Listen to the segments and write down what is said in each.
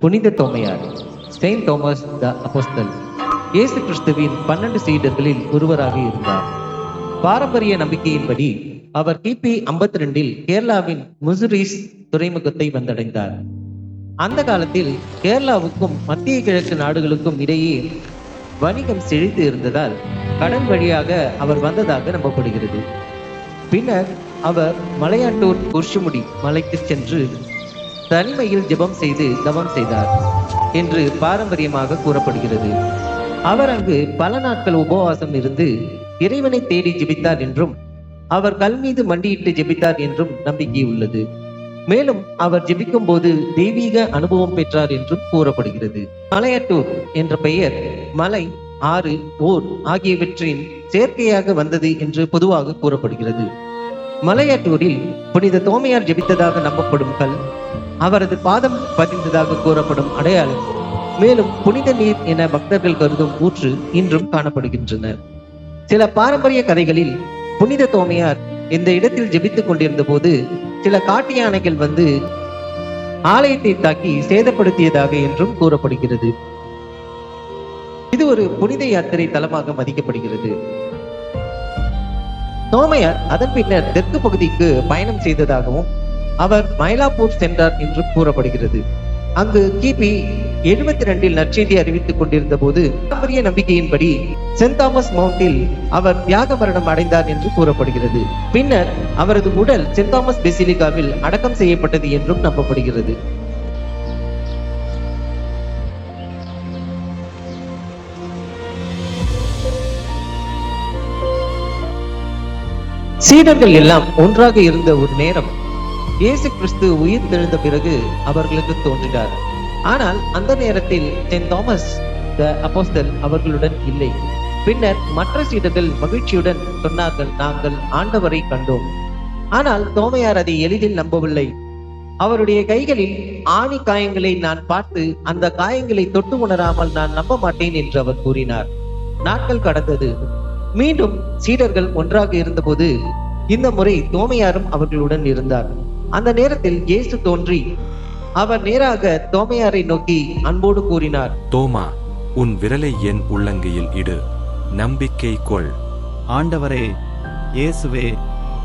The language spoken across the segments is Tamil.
புனித தோமையார், செயின்ட் தாமஸ் த அப்போஸ்தல், இயேசு கிறிஸ்துவின் 12 சீடர்களில் ஒருவராக இருந்தார். பாரம்பரிய நம்பிக்கையின்படி அவர் கிபி 52இல் கேரளாவின் முசுரிஸ் துறைமுகத்தை வந்தடைந்தார். அந்த காலத்தில் கேரளாவுக்கும் மத்திய கிழக்கு நாடுகளுக்கும் இடையே வணிகம் செழித்து இருந்ததால் கடல் வழியாக அவர் வந்ததாக நம்பப்படுகிறது. பின்னர் அவர் மலையாட்டூர் குர்ஷுமுடி மலைக்கு சென்று தனிமையில் ஜெபம் செய்து தவம் செய்தார் என்று பாரம்பரியமாக கூறப்படுகிறது. அவர் அங்கு பல நாட்கள் உபவாசம் இருந்து இறைவனை தேடி ஜெபித்தார் என்றும் அவர் கல் மீது மண்டியிட்டு ஜெபித்தார் என்றும் நம்பிக்கை உள்ளது. மேலும் அவர் ஜெபிக்கும் போது தெய்வீக அனுபவம் பெற்றார் என்றும் கூறப்படுகிறது. மலையாட்டூர் என்ற பெயர் மலை, ஆறு, ஓர் ஆகியவற்றின் சேர்க்கையாக வந்தது என்று பொதுவாக கூறப்படுகிறது. மலையாட்டூரில் புனித தோமையார் ஜெபித்ததாக நம்பப்படும் கல் அவரது பாதம் பதிந்ததாக கூறப்படும் அடையாளம், மேலும் புனித நீர் என பக்தர்கள் கருதும் ஊற்று இன்றும் காணப்படுகின்றன. சில பாரம்பரிய கதைகளில் புனித தோமையார் இந்த இடத்தில் ஜெபித்துக் கொண்டிருந்த போது சில காட்டு யானைகள் வந்து ஆலயத்தை தாக்கி சேதப்படுத்தியதாக என்றும் கூறப்படுகிறது. இது ஒரு புனித யாத்திரை தலமாக மதிக்கப்படுகிறது. தோமையார் அதன் பின்னர் தெற்கு பகுதிக்கு பயணம் செய்ததாகவும் அவர் மயிலாப்பூர் சென்றார் என்று கூறப்படுகிறது. அங்கு கிபி 72இல் நற்செய்தி அறிவித்துக் கொண்டிருந்த போது பாரம்பரிய நம்பிக்கையின்படி செயின்ட் தாமஸ் மவுண்டில் அவர் தியாக மரணம் அடைந்தார் என்று கூறப்படுகிறது. பின்னர் அவரது உடல் செயின்ட் தாமஸ் பெசிலிகாவில் அடக்கம் செய்யப்பட்டது என்றும் நம்பப்படுகிறது. சீடர்கள் எல்லாம் ஒன்றாக இருந்த ஒரு நேரம் இயேசு கிறிஸ்து உயிர் தெழுந்த பிறகு அவர்களுக்கு தோன்றினார். ஆனால் அந்த நேரத்தில் செயின்ட் தாமஸ் த அப்போஸ்தல் அவர்களுடன் இல்லை. பின்னர் மற்ற சீடர்கள் மகிழ்ச்சியுடன் சொன்னார்கள், நாங்கள் ஆண்டவரை கண்டோம். ஆனால் தோமையார் அதை எளிதில் நம்பவில்லை. அவருடைய கைகளில் ஆணி காயங்களை நான் பார்த்து அந்த காயங்களை தொட்டு உணராமல் நான் நம்ப மாட்டேன் என்று அவர் கூறினார். நாட்கள் கடந்தது. மீண்டும் சீடர்கள் ஒன்றாக இருந்தபோது இந்த முறை தோமையாரும் அவர்களுடன் இருந்தார். அந்த நேரத்தில் இயேசு தோன்றி அவர் நேராக தோமையாரை நோக்கி அன்போடு கூறினார், தோமா, உன் விரலை என் உள்ளங்கையில் இடு, நம்பிக்கை கொள். ஆண்டவரே, இயேசுவே,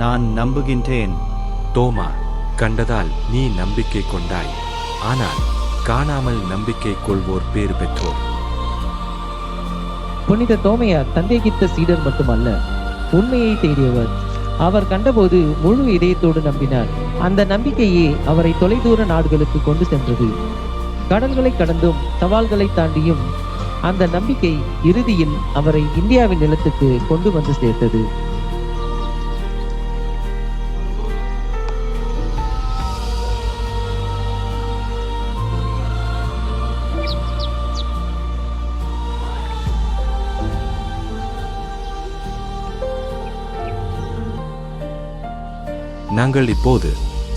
நான் நம்புகின்றேன். தோமா, கண்டதால் நீ நம்பிக்கை கொண்டாய், ஆனால் காணாமல் நம்பிக்கை கொள்வோர் பேறு பெற்றோர். புனித தோமையார் சந்தேகித்த சீடர் மட்டுமல்ல, உண்மையை தேடியவர். அவர் கண்டபோது முழு இதயத்தோடு நம்பினார். அந்த நம்பிக்கையே அவரை தொலைதூர நாடுகளுக்கு கொண்டு சென்றது. கடல்களை கடந்தும் சவால்களை தாண்டியும் அந்த நம்பிக்கை இறுதியில் அவரை இந்தியாவின் நிலத்துக்கு கொண்டு வந்து சேர்த்தது. நாங்கள் இப்போது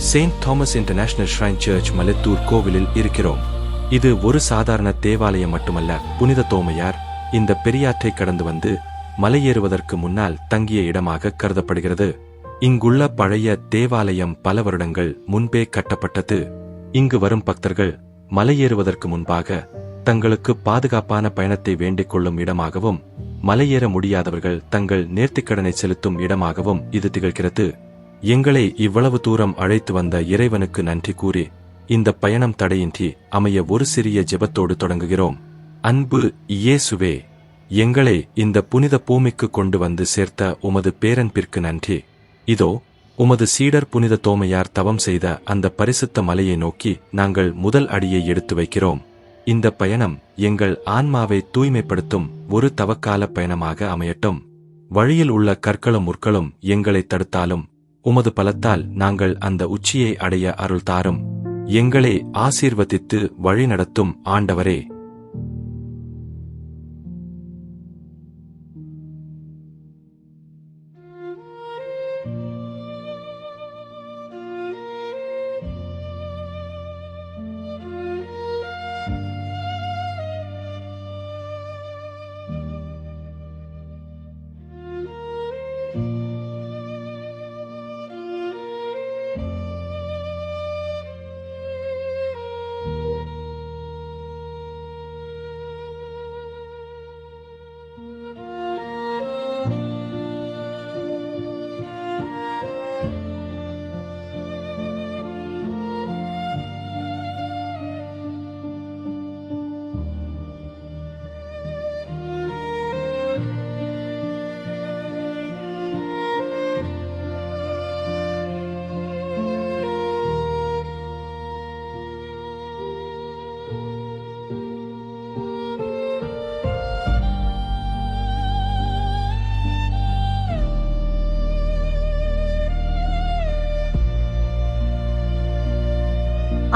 Saint Thomas International Shrine Church Malathur கோவிலில் இருக்கிறோம். இது ஒரு சாதாரண தேவாலயம் மட்டுமல்ல. புனித தோமையார் இந்த பெரியாற்றை கடந்து வந்து மலையேறுவதற்கு முன்னால் தங்கிய இடமாக கருதப்படுகிறது. இங்குள்ள பழைய தேவாலயம் பல வருடங்கள் முன்பே கட்டப்பட்டது. இங்கு வரும் பக்தர்கள் மலையேறுவதற்கு முன்பாக தங்களுக்கு பாதுகாப்பான பயணத்தை வேண்டிக் கொள்ளும் இடமாகவும், மலையேற முடியாதவர்கள் தங்கள் நேர்த்திக்கடனை செலுத்தும் இடமாகவும் இது திகழ்கிறது. எங்களை இவ்வளவு தூரம் அழைத்து வந்த இறைவனுக்கு நன்றி கூறி இந்த பயணம் தடையின்றி அமைய ஒரு சிறிய ஜெபத்தோடு தொடங்குகிறோம். அன்பு இயேசுவே, எங்களை இந்த புனித பூமிக்கு கொண்டு வந்து சேர்த்த உமது பேரன்பிற்கு நன்றி. இதோ உமது சீடர் புனித தோமையார் தவம் செய்த அந்த பரிசுத்த மலையை நோக்கி நாங்கள் முதல் அடியை எடுத்து வைக்கிறோம். இந்த பயணம் எங்கள் ஆன்மாவை தூய்மைப்படுத்தும் ஒரு தவக்கால பயணமாக அமையட்டும். வழியில் உள்ள கற்களும் முற்களும் எங்களை தடுத்தாலும் உமது பலத்தால் நாங்கள் அந்த உச்சியை அடைய அருள் தாரும். எங்களை ஆசீர்வதித்து வழி நடத்தும் ஆண்டவரே.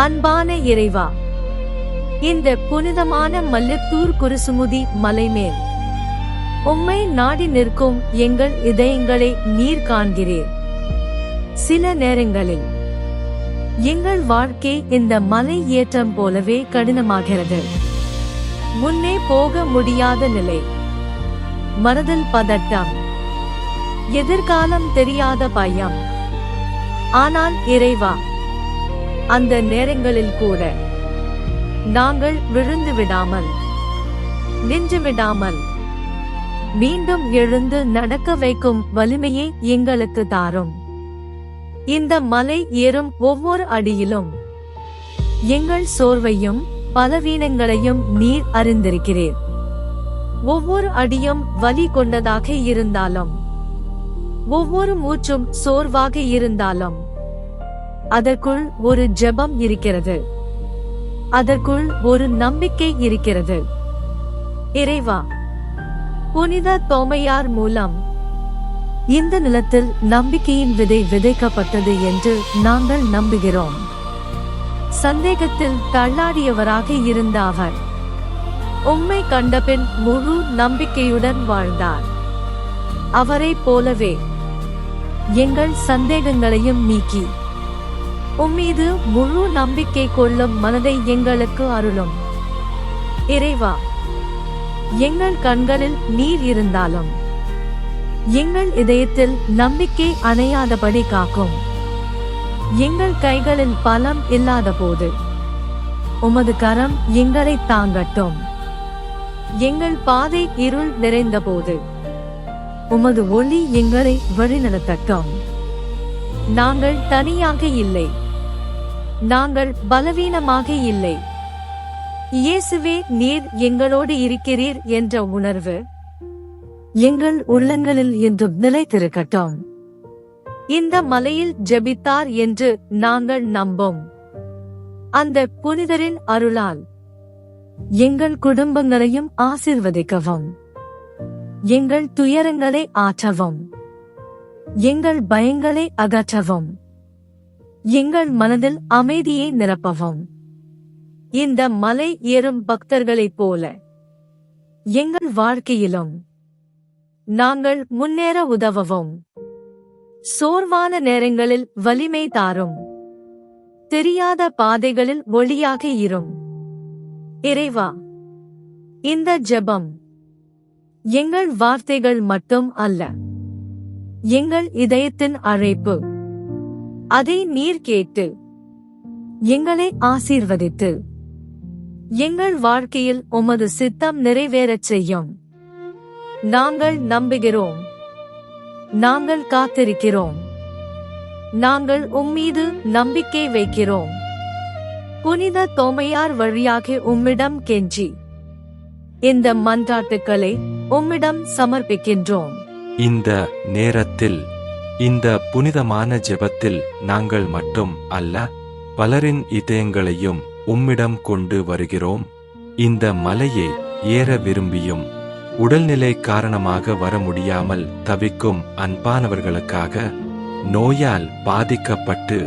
அன்பான இறைவா, இந்த புனிதமான மல்லத்தூர் குருசுமுதி மலைமேல் உம்மை நாடி நிற்கும் எங்கள் இதயங்களை நீர் காண்கிறீர். சில நேரங்களில் எங்கள் வாழ்க்கை இந்த மலை ஏற்றம் போலவே கடினமாகிறது. முன்னே போக முடியாத நிலை, மனதில் பதட்டம், எதிர்காலம் தெரியாத பயம். ஆனால் இறைவா, அந்த நேரங்களில் கூட நாங்கள் விழுந்து விடாமல், நின்று விடாமல், மீண்டும் எழுந்து நடக்க வைக்கும் வலிமையை எங்களுக்கு தாரும். இந்த மலை ஏறும் ஒவ்வொரு அடியிலும் எங்கள் சோர்வையும் பலவீனங்களையும் நீர் அறிந்திருக்கிறீர். ஒவ்வொரு அடியும் வலி கொண்டதாக இருந்தாலும், ஒவ்வொரு மூச்சும் சோர்வாக இருந்தாலும், அதற்குள் ஒரு ஜெபம் இருக்கிறது, அதற்குள் ஒரு நம்பிக்கை இருக்கிறது. இறைவா, புனித தோமையார் மூலம் இந்த நிலத்தில் நம்பிக்கையின் விதை விதைக்கப்பட்டது என்று நாங்கள் நம்புகிறோம். சந்தேகத்தில் தள்ளாடியவராக இருந்த அவர் உம்மை கண்டபின் முழு நம்பிக்கையுடன் வாழ்ந்தார். அவரைப் போலவே எங்கள் சந்தேகங்களையும் நீக்கி உம்மீது முழு நம்பிக்கை கொள்ளும் மனதை எங்களுக்கு அருளும். இறைவா, எங்கள் கண்களில் நீர் இருந்தாலும் எங்கள் இதயத்தில் நம்பிக்கை அணையாதபடி காக்கும். எங்கள் கைகளில் பலம் இல்லாத போது உமது கரம் எங்களை தாங்கட்டும். எங்கள் பாதை இருள் நிறைந்த போது உமது ஒளி எங்களை வழிநடத்தட்டும். நாங்கள் தனியாக இல்லை, நாங்கள் பலவீனமாக இல்லை. இயேசுவே, நீர் எங்களோடு இருக்கிறீர் என்ற உணர்வு எங்கள் உள்ளங்களில் என்றும் நிலைத்திருக்கட்டும். இந்த மலையில் ஜெபித்தார் என்று நாங்கள் நம்போம் அந்த புனிதரின் அருளால் எங்கள் குடும்பங்களையும் ஆசீர்வதிக்கவும், எங்கள் துயரங்களை ஆற்றவும், எங்கள் பயங்களை அகற்றவும், எங்கள் மனதில் அமைதியை நிரப்பவும். இந்த மலை ஏறும் பக்தர்களைப் போல எங்கள் வாழ்க்கையிலும் நாங்கள் முன்னேற உதவவும். சோர்வான நேரங்களில் வலிமை தாரும். தெரியாத பாதைகளில் ஒளியாக இரும். இறைவா, இந்த ஜெபம் எங்கள் வார்த்தைகள் மட்டும் அல்ல, எங்கள் இதயத்தின் அழைப்பு. அதை நீர் கேட்டு எங்களை ஆசீர்வதித்து எங்கள் வாழ்க்கையில் உமது சித்தம் நிறைவேறச் செய்யும். நாங்கள் நம்புகிறோம், நாங்கள் காத்திருக்கிறோம், நாங்கள் உம்மீது நம்பிக்கை வைக்கிறோம். புனித தோமையார் வழியாக உம்மிடம் கெஞ்சி இந்த மன்றாட்டுக்களை உம்மிடம் சமர்ப்பிக்கின்றோம். இந்த நேரத்தில், இந்த புனிதமான ஜெபத்தில் நாங்கள் மட்டும் அல்ல, பலரின் இதயங்களையும் உம்மிடம் கொண்டு வருகிறோம். இந்த மலையை ஏற விரும்பியும் உடல்நிலை காரணமாக வர முடியாமல் தவிக்கும் அன்பானவர்களுக்காக, நோயால் பாதிக்கப்பட்டு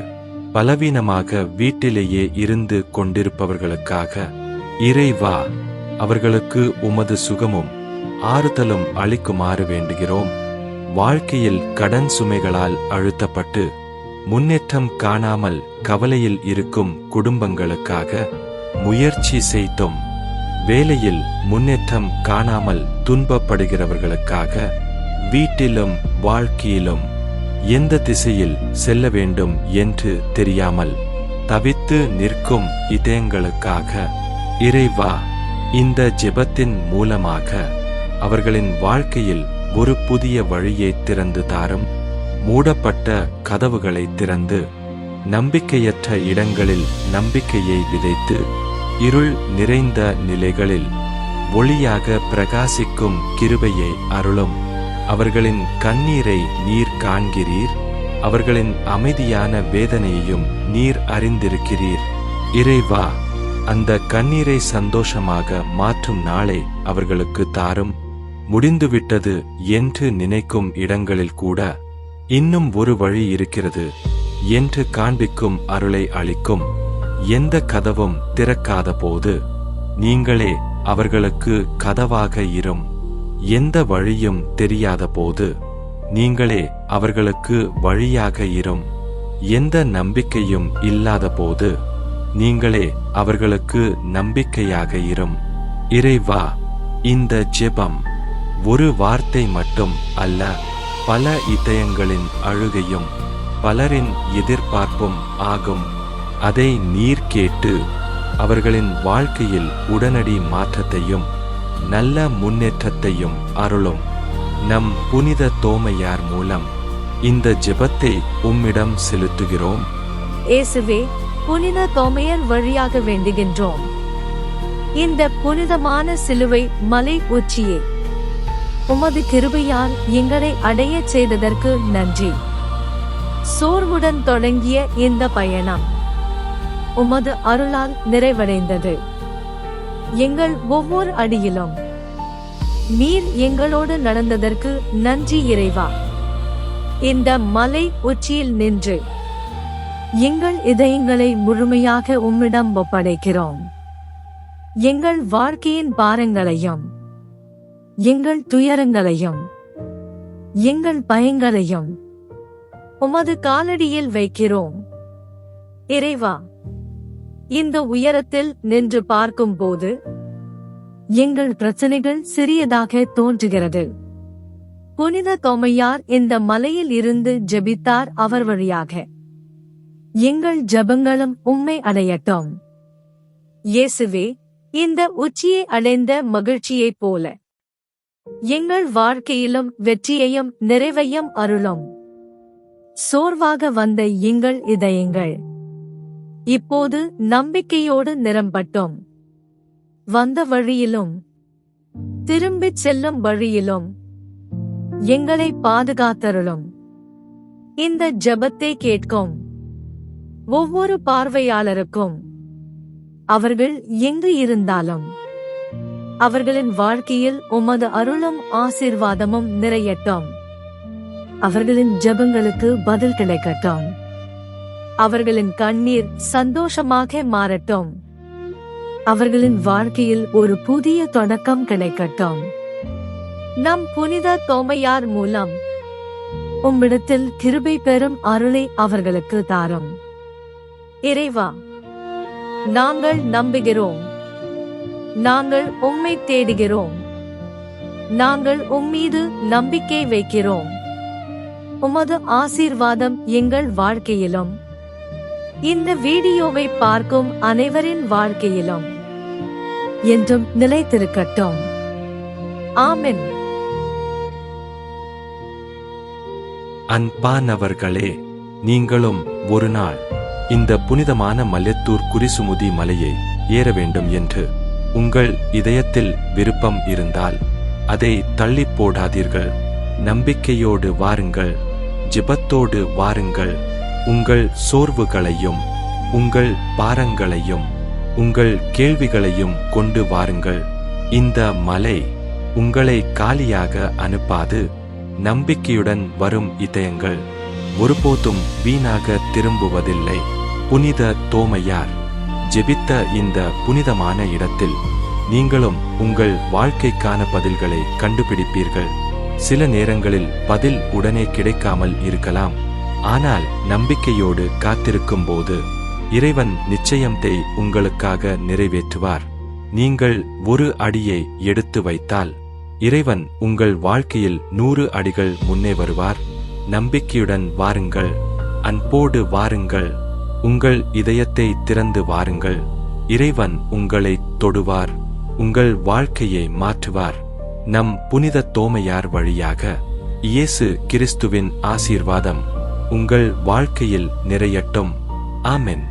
பலவீனமாக வீட்டிலேயே இருந்து கொண்டிருப்பவர்களுக்காக, இறைவா, அவர்களுக்கு உமது சுகமும் ஆறுதலும் அளிக்குமாறு வேண்டுகிறோம். வாழ்க்கையில் கடன் சுமைகளால் அழுத்தப்பட்டு முன்னேற்றம் காணாமல் கவலையில் இருக்கும் குடும்பங்களுக்காக, முயற்சி செய்தும் வேலையில் முன்னேற்றம் காணாமல் துன்பப்படுகிறவர்களுக்காக, வீட்டிலும் வாழ்க்கையிலும் எந்த திசையில் செல்ல வேண்டும் என்று தெரியாமல் தவித்து நிற்கும் இதயங்களுக்காக, இறைவா, இந்த ஜெபத்தின் மூலமாக அவர்களின் வாழ்க்கையில் ஒரு புதிய வழியை திறந்து தாரும். மூடப்பட்ட கதவுகளை திறந்து நம்பிக்கையற்ற இடங்களில் நம்பிக்கையை விதைத்து, இருள் நிறைந்த நிலைகளில் ஒளியாக பிரகாசிக்கும் கிருபையை அருளும். அவர்களின் கண்ணீரை நீர் காண்கிறீர், அவர்களின் அமைதியான வேதனையையும் நீர் அறிந்திருக்கிறீர். இறைவா, அந்த கண்ணீரை சந்தோஷமாக மாற்றும் நாளை அவர்களுக்கு தாரும். முடிந்துவிட்டது என்று நினைக்கும் இடங்களில் கூட இன்னும் ஒரு வழி இருக்கிறது என்று காண்பிக்கும் அருளை அளிக்கும். எந்த கதவும் திறக்காத போது நீங்களே அவர்களுக்கு கதவாக இரும். எந்த வழியும் தெரியாத போது நீங்களே அவர்களுக்கு வழியாக இரும். எந்த நம்பிக்கையும் இல்லாத போது நீங்களே அவர்களுக்கு நம்பிக்கையாக இரும். இறைவா, இந்த ஜெபம் ஒரு வார்த்தை மட்டும் அல்ல, பல இதயங்களின் அழுகையும் பலரின் எதிர்பார்ப்பும் ஆகும். அதை நீர் கேட்டு அவர்களின் வாழ்க்கையில் உடனடி மாற்றத்தையும் நல்ல முன்னேற்றத்தையும் அருளும். நம் புனித தோமையார் மூலம் இந்த ஜெபத்தை உம்மிடம் செலுத்துகிறோம். இயேசுவே, புனித தோமையர் வழியாக வேண்டுகின்றோம். இந்த புனிதமான சிலுவை மலை உச்சியே, உமது கிருபையால் எங்களை அடையச் செய்ததற்கு நன்றி. சோர்வுடன் தொடங்கிய இந்த பயணம் உமது அருளால் நிறைவடைந்தது. எங்கள் ஒவ்வொரு அடியிலும் நீர் எங்களோடு நடந்ததற்கு நன்றி இறைவா. இந்த மலை உச்சியில் நின்று எங்கள் இதயங்களை முழுமையாக உம்மிடம் ஒப்படைக்கிறோம். எங்கள் வாழ்க்கையின் பாரங்களையும் எங்கள் துயரங்களையும் எங்கள் பயங்களையும் உமது காலடியில் வைக்கிறோம். இறைவா, இந்த உயரத்தில் நின்று பார்க்கும் போது எங்கள் பிரச்சனைகள் சிறியதாக தோன்றுகிறது. புனித தோமையார் இந்த மலையில் இருந்து ஜெபித்தார். அவர் வழியாக எங்கள் ஜெபங்களும் உம்மை அடையட்டும். இயேசுவே, இந்த உச்சியை அடைந்த மகிழ்ச்சியைப் போல எங்கள் வாழ்க்கையிலும் வெற்றியையும் நிறைவையும் அருளும். சோர்வாக வந்த எங்கள் இதயங்கள் இப்போது நம்பிக்கையோடு நிரம்பட்டும். வந்த வழியிலும் திரும்பிச் செல்லும் வழியிலும் எங்களை பாதுகாத்தருளும். இந்த ஜெபத்தை கேட்கும் ஒவ்வொரு பார்வையாளருக்கும் அவர்கள் எங்கு இருந்தாலும் அவர்களின் வாழ்க்கையில் உமது அருளும் ஆசீர்வாதமும் நிறையட்டும். அவர்களின் ஜெபங்களுக்கு பதில் கிடைக்கட்டும். அவர்களின் கண்ணீர் சந்தோஷமாக மாறட்டும். அவர்களின் வாழ்க்கையில் ஒரு புதிய தொடக்கம் கிடைக்கட்டும். நம் புனித தோமையார் மூலம் உம்மிடத்தில் கிருபை பெறும் அருளை அவர்களுக்கு தாரும். இறைவா, நாங்கள் நம்புகிறோம். நாங்கள் உம்மை தேடுகிறோம். நாங்கள் உம்மீது நம்பிக்கை வைக்கிறோம். உமது ஆசீர்வாதம் எங்கள் வாழ்க்கையிலும் இந்த வீடியோவை பார்க்கும் அனைவரின் வாழ்க்கையிலும் என்றும் நிலைத்திருக்கட்டும். ஆமென். அன்பானவர்களே, நீங்களும் ஒரு நாள் இந்த புனிதமான மல்யத்தூர் குரிசுமுதி மலையை ஏற வேண்டும் என்று உங்கள் இதயத்தில் விருப்பம் இருந்தால் அதை தள்ளி போடாதீர்கள். நம்பிக்கையோடு வாருங்கள். ஜெபத்தோடு வாருங்கள். உங்கள் சோர்வுகளையும் உங்கள் பாரங்களையும் உங்கள் கேள்விகளையும் கொண்டு வாருங்கள். இந்த மலை உங்களை காலியாக அனுப்பாது. நம்பிக்கையுடன் வரும் இதயங்கள் ஒருபோதும் வீணாக திரும்புவதில்லை. புனித தோமையார் ஜெபித்த இந்த புனிதமான இடத்தில் நீங்களும் உங்கள் வாழ்க்கைக்கான பதில்களை கண்டுபிடிப்பீர்கள். சில நேரங்களில் பதில் உடனே கிடைக்காமல் இருக்கலாம். ஆனால் நம்பிக்கையோடு காத்திருக்கும் போது இறைவன் நிச்சயத்தை உங்களுக்காக நிறைவேற்றுவார். நீங்கள் ஒரு அடியை எடுத்து வைத்தால் இறைவன் உங்கள் வாழ்க்கையில் 100 அடிகள் முன்னே வருவார். நம்பிக்கையுடன் வாருங்கள். அன்போடு வாருங்கள். உங்கள் இதயத்தை திறந்து வாருங்கள். இறைவன் உங்களை தொடுவார். உங்கள் வாழ்க்கையை மாற்றுவார். நம் புனித தோமையார் வழியாக இயேசு கிறிஸ்துவின் ஆசீர்வாதம் உங்கள் வாழ்க்கையில் நிறையட்டும். ஆமென்.